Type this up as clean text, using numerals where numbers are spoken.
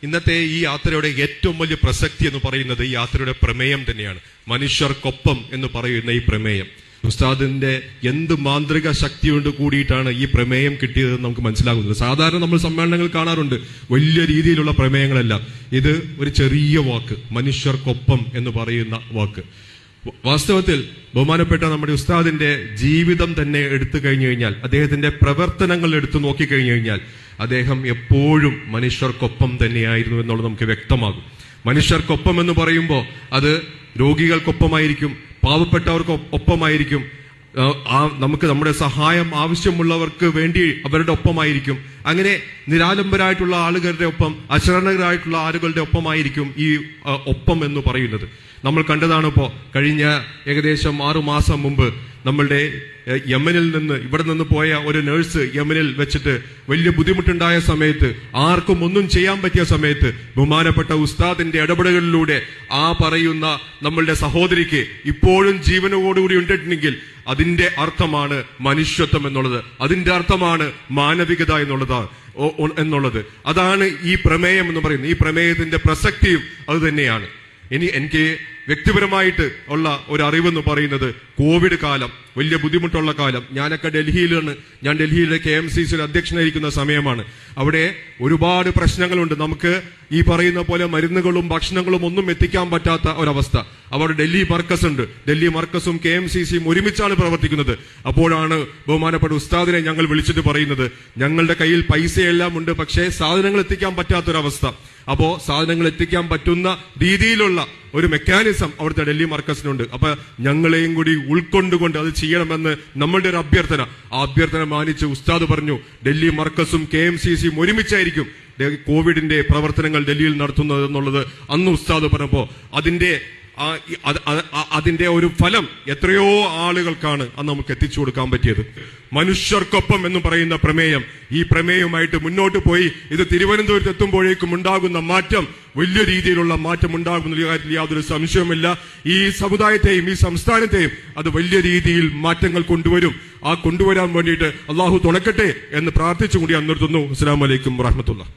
ഇന്നത്തെ ഈ യാത്രയുടെ ഏറ്റവും വലിയ പ്രസക്തി എന്ന് പറയുന്നത് ഈ യാത്രയുടെ പ്രമേയം തന്നെയാണ്. മനുഷ്യർക്കൊപ്പം എന്ന് പറയുന്ന ഈ പ്രമേയം. ഉസ്താദിന്റെ എന്ത് മാന്ത്രിക ശക്തി കൊണ്ട് കൂടിയിട്ടാണ് ഈ പ്രമേയം കിട്ടിയതെന്ന് നമുക്ക് മനസ്സിലാകുന്നത്. സാധാരണ നമ്മൾ സമ്മേളനങ്ങൾ കാണാറുണ്ട് വലിയ രീതിയിലുള്ള പ്രമേയങ്ങളെല്ലാം. ഇത് ഒരു ചെറിയ വാക്ക്, മനുഷ്യർക്കൊപ്പം എന്ന് പറയുന്ന വാക്ക്. വാസ്തവത്തിൽ ബഹുമാനപ്പെട്ട നമ്മുടെ ഉസ്താദിന്റെ ജീവിതം തന്നെ എടുത്തു കഴിഞ്ഞു കഴിഞ്ഞാൽ, അദ്ദേഹത്തിന്റെ പ്രവർത്തനങ്ങൾ എടുത്തു നോക്കിക്കഴിഞ്ഞു കഴിഞ്ഞാൽ, അദ്ദേഹം എപ്പോഴും മനുഷ്യർക്കൊപ്പം തന്നെയായിരുന്നു എന്നുള്ളത് നമുക്ക് വ്യക്തമാകും. മനുഷ്യർക്കൊപ്പം എന്ന് പറയുമ്പോൾ അത് രോഗികൾക്കൊപ്പമായിരിക്കും, പാവപ്പെട്ടവർക്ക് ഒപ്പമായിരിക്കും, നമുക്ക് നമ്മുടെ സഹായം ആവശ്യമുള്ളവർക്ക് വേണ്ടി അവരുടെ ഒപ്പമായിരിക്കും. അങ്ങനെ നിരാലംബരായിട്ടുള്ള ആളുകളുടെ ഒപ്പം, അശരണരായിട്ടുള്ള ആളുകളുടെ ഒപ്പമായിരിക്കും ഈ ഒപ്പം എന്ന് പറയുന്നത്. നമ്മൾ കണ്ടതാണ് ഇപ്പോൾ കഴിഞ്ഞ ഏകദേശം 6 മാസം മുമ്പ് നമ്മളുടെ യമനിൽ നിന്ന് ഇവിടെ നിന്ന് പോയ ഒരു നഴ്സ് യമനിൽ വെച്ചിട്ട് വലിയ ബുദ്ധിമുട്ടുണ്ടായ സമയത്ത്, ആർക്കും ഒന്നും ചെയ്യാൻ പറ്റിയ സമയത്ത് ബഹുമാനപ്പെട്ട ഉസ്താദിന്റെ ഇടപെടലുകളിലൂടെ ആ പറയുന്ന നമ്മളുടെ സഹോദരിക്ക് ഇപ്പോഴും ജീവനോടുകൂടി ഉണ്ടെങ്കിൽ അതിന്റെ അർത്ഥമാണ് മനുഷ്യത്വം എന്നുള്ളത്, അതിന്റെ അർത്ഥമാണ് മാനവികത എന്നുള്ളത്. അതാണ് ഈ പ്രമേയം എന്ന് പറയുന്നത്. ഈ പ്രമേയത്തിന്റെ പ്രസക്തിയും അത് തന്നെയാണ്. ഇനി എനിക്ക് വ്യക്തിപരമായിട്ട് ഉള്ള ഒരു അറിവെന്ന് പറയുന്നത്, കോവിഡ് കാലം, വലിയ ബുദ്ധിമുട്ടുള്ള കാലം. ഞാനൊക്കെ ഡൽഹിയിലാണ്. ഞാൻ ഡൽഹിയിലെ KMCC അധ്യക്ഷനായിരിക്കുന്ന സമയമാണ്. അവിടെ ഒരുപാട് പ്രശ്നങ്ങളുണ്ട്. നമുക്ക് ഈ പറയുന്ന പോലെ മരുന്നുകളും ഭക്ഷണങ്ങളും ഒന്നും എത്തിക്കാൻ പറ്റാത്ത ഒരവസ്ഥ. അവിടെ ഡൽഹി മർക്കസ് ഉണ്ട്. ഡൽഹി മർക്കസും KMCCയും ഒരുമിച്ചാണ് പ്രവർത്തിക്കുന്നത്. അപ്പോഴാണ് ബഹുമാനപ്പെട്ട ഉസ്താദിനെ ഞങ്ങൾ വിളിച്ചിട്ട് പറയുന്നത്, ഞങ്ങളുടെ കയ്യിൽ പൈസയെല്ലാം ഉണ്ട്, പക്ഷേ സാധനങ്ങൾ എത്തിക്കാൻ പറ്റാത്തൊരവസ്ഥ. അപ്പോ സാധനങ്ങൾ എത്തിക്കാൻ പറ്റുന്ന രീതിയിലുള്ള ഒരു മെക്കാനിസം അവിടുത്തെ ഡൽഹി മർക്കസിനുണ്ട്. അപ്പൊ ഞങ്ങളെയും കൂടി ഉൾക്കൊണ്ടുകൊണ്ട് അത് ചെയ്യണമെന്ന് നമ്മളുടെ ഒരു അഭ്യർത്ഥന. ആ അഭ്യർത്ഥന മാനിച്ച് ഉസ്താദ് പറഞ്ഞു, ഡൽഹി മർക്കസും KMCCയും ഒരുമിച്ചായിരിക്കും കോവിഡിന്റെ പ്രവർത്തനങ്ങൾ ഡൽഹിയിൽ നടത്തുന്നത് എന്നുള്ളത് അന്ന് ഉസ്താദ് പറഞ്ഞപ്പോ അതിന്റെ ഒരു ഫലം എത്രയോ ആളുകൾക്കാണ് അന്ന് നമുക്ക് എത്തിച്ചു കൊടുക്കാൻ പറ്റിയത്. മനുഷ്യർക്കൊപ്പം എന്ന് പറയുന്ന പ്രമേയം, ഈ പ്രമേയവുമായിട്ട് മുന്നോട്ട് പോയി ഇത് തിരുവനന്തപുരത്ത് എത്തുമ്പോഴേക്കും ഉണ്ടാകുന്ന മാറ്റം വലിയ രീതിയിലുള്ള മാറ്റം ഉണ്ടാകുന്ന കാര്യത്തിൽ യാതൊരു സംശയവുമില്ല. ഈ സമുദായത്തെയും ഈ സംസ്ഥാനത്തെയും അത് വലിയ രീതിയിൽ മാറ്റങ്ങൾ കൊണ്ടുവരും. ആ കൊണ്ടുവരാൻ വേണ്ടിയിട്ട് അള്ളാഹു തുണക്കട്ടെ എന്ന് പ്രാർത്ഥിച്ചുകൂടി നിർത്തുന്നു. അസ്സലാമു അലൈക്കും വറഹ്മത്തുള്ളാഹി.